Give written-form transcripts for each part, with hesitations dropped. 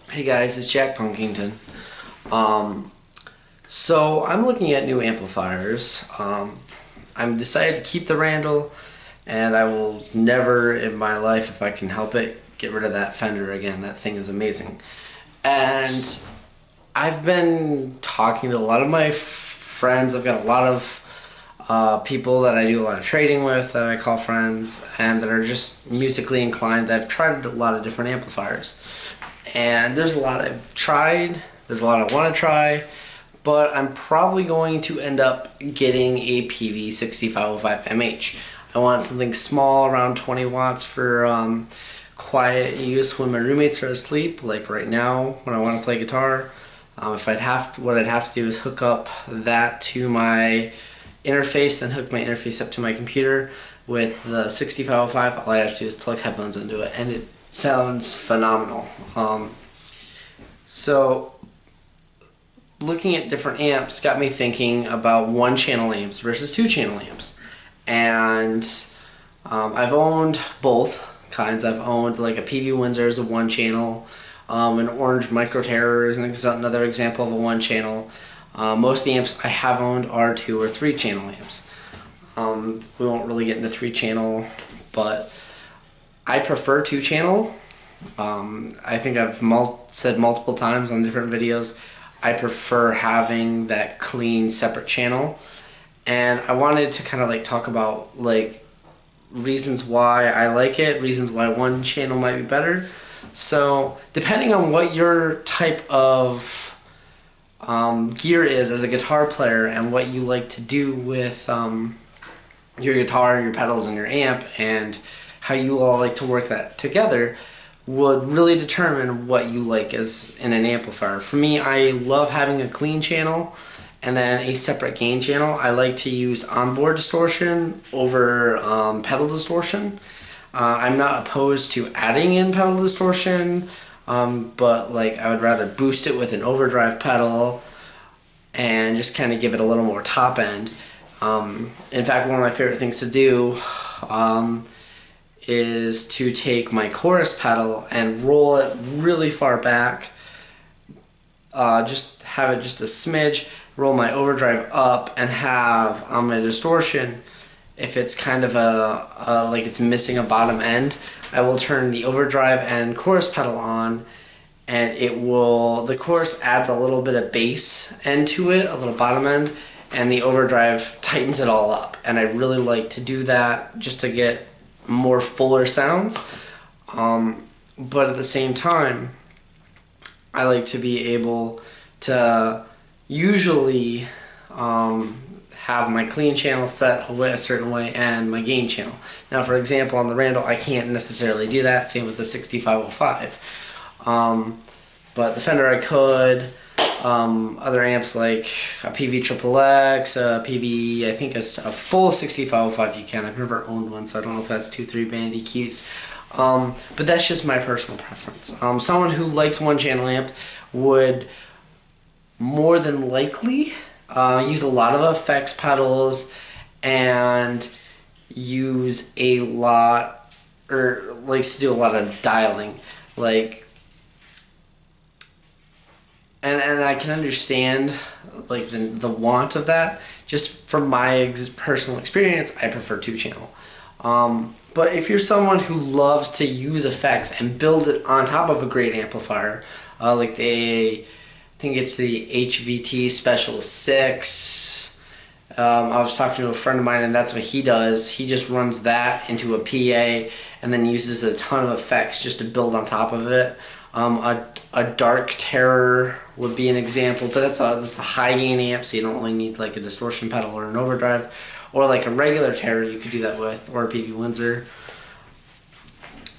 Hey guys, it's Jack Punkington. So I'm looking at new amplifiers. I'm decided to keep the Randall, and I will never in my life, if I can help it, get rid of that Fender again. That thing is amazing. And I've been talking to a lot of my friends. I've got a lot of people that I do a lot of trading with that I call friends, and that are just musically inclined. That I've tried a lot of different amplifiers. And there's a lot I've tried, there's a lot I want to try, but I'm probably going to end up getting a PV6505MH. I want something small, around 20 watts for quiet use when my roommates are asleep, like right now when I want to play guitar. What I'd have to do is hook up that to my interface, then hook my interface up to my computer with the 6505. All I have to do is plug headphones into it, and it sounds phenomenal. So looking at different amps got me thinking about one-channel amps versus two-channel amps. And I've owned both kinds. I've owned like a PV Windsor as a one-channel, an Orange Micro Terror is another example of a one-channel. Most of the amps I have owned are two or three-channel amps. We won't really get into three-channel, but I prefer two-channel. I think I've said multiple times on different videos, I prefer having that clean separate channel. And I wanted to kind of like talk about like reasons why I like it, reasons why one channel might be better. So depending on what your type of gear is as a guitar player, and what you like to do with your guitar, your pedals, and your amp, and how you all like to work that together, would really determine what you like as in an amplifier. For me, I love having a clean channel and then a separate gain channel. I like to use onboard distortion over pedal distortion. I'm not opposed to adding in pedal distortion, but like I would rather boost it with an overdrive pedal and just kind of give it a little more top end. In fact, one of my favorite things to do is to take my chorus pedal and roll it really far back, just have it just a smidge, roll my overdrive up, and have on my distortion, if it's kind of like it's missing a bottom end, I will turn the overdrive and chorus pedal on, and the chorus adds a little bit of bass end to it, a little bottom end, and the overdrive tightens it all up. And I really like to do that just to get more fuller sounds, but at the same time I like to be able to usually have my clean channel set a certain way and my gain channel. Now, for example, on the Randall I can't necessarily do that, same with the 6505, but the Fender I could. Other amps like a PV XXX, a PV, I think a full 6505 you can. I've never owned one, so I don't know if that's 2-3 band EQs. But that's just my personal preference. Someone who likes one-channel amps would more than likely use a lot of effects pedals and use a lot, or likes to do a lot of dialing, like. And I can understand like the want of that. Just from my personal experience, I prefer two-channel. But if you're someone who loves to use effects and build it on top of a great amplifier, like I think it's the HVT Special 6. I was talking to a friend of mine, and that's what he does. He just runs that into a PA and then uses a ton of effects just to build on top of it. A Dark Terror would be an example, but that's a high gain amp, so you don't really need like a distortion pedal or an overdrive, or like a regular Terror you could do that with, or a PV Windsor.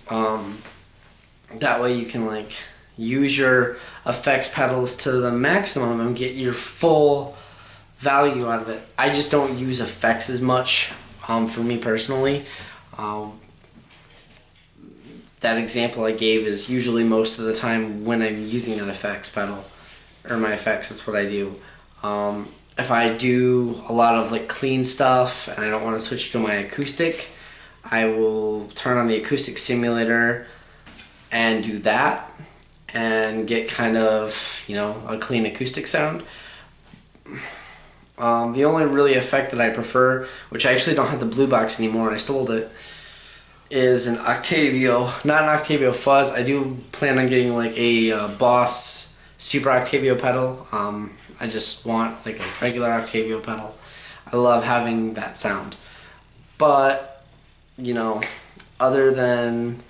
That way you can like use your effects pedals to the maximum and get your full value out of it. I just don't use effects as much, for me personally. That example I gave is usually most of the time when I'm using an effects pedal, or my effects, that's what I do. If I do a lot of like clean stuff and I don't want to switch to my acoustic, I will turn on the acoustic simulator and do that. and get kind of, you know, a clean acoustic sound. The only really effect that I prefer, which I actually don't have the blue box anymore, I sold it, is an Octavio, not an Octavio fuzz. I do plan on getting like a Boss Super Octavio pedal. I just want like a regular Octavio pedal. I love having that sound. But, you know, other than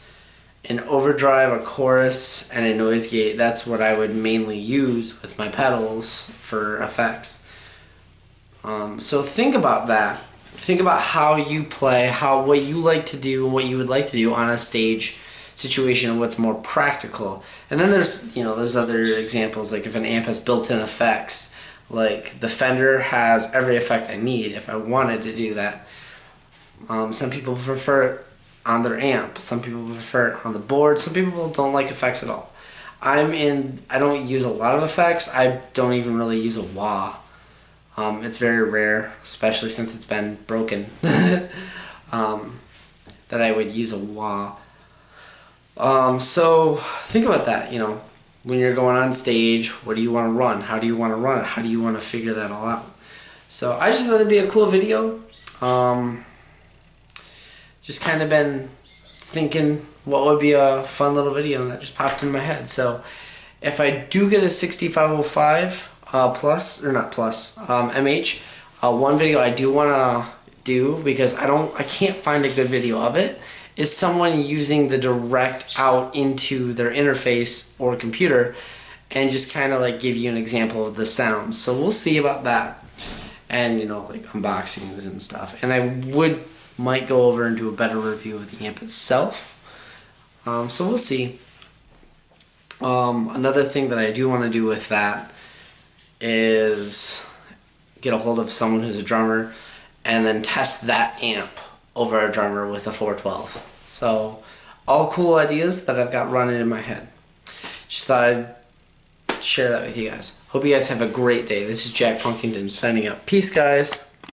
an overdrive, a chorus, and a noise gate, that's what I would mainly use with my pedals for effects. So think about that. Think about how you play, what you like to do, and what you would like to do on a stage situation, and what's more practical. And then there's, you know, there's other examples, like if an amp has built-in effects, like the Fender has every effect I need if I wanted to do that. Some people prefer it on their amp. Some people prefer it on the board. Some people don't like effects at all. I don't use a lot of effects. I don't even really use a wah. It's very rare, especially since it's been broken, that I would use a wah. So think about that, you know, when you're going on stage, what do you want to run? How do you want to run it? How do you want to figure that all out? So I just thought it'd be a cool video. Just kind of been thinking what would be a fun little video, and that just popped in my head. So if I do get a 6505 plus, or not plus, MH, one video I do want to do, because I can't find a good video of it, is someone using the direct out into their interface or computer and just kind of like give you an example of the sounds. So we'll see about that, and, you know, like unboxings and stuff. And I might go over and do a better review of the amp itself. So we'll see. Another thing that I do want to do with that is get a hold of someone who's a drummer and then test that amp over a drummer with a 412. So all cool ideas that I've got running in my head. Just thought I'd share that with you guys. Hope you guys have a great day. This is Jack Punkington signing out. Peace, guys.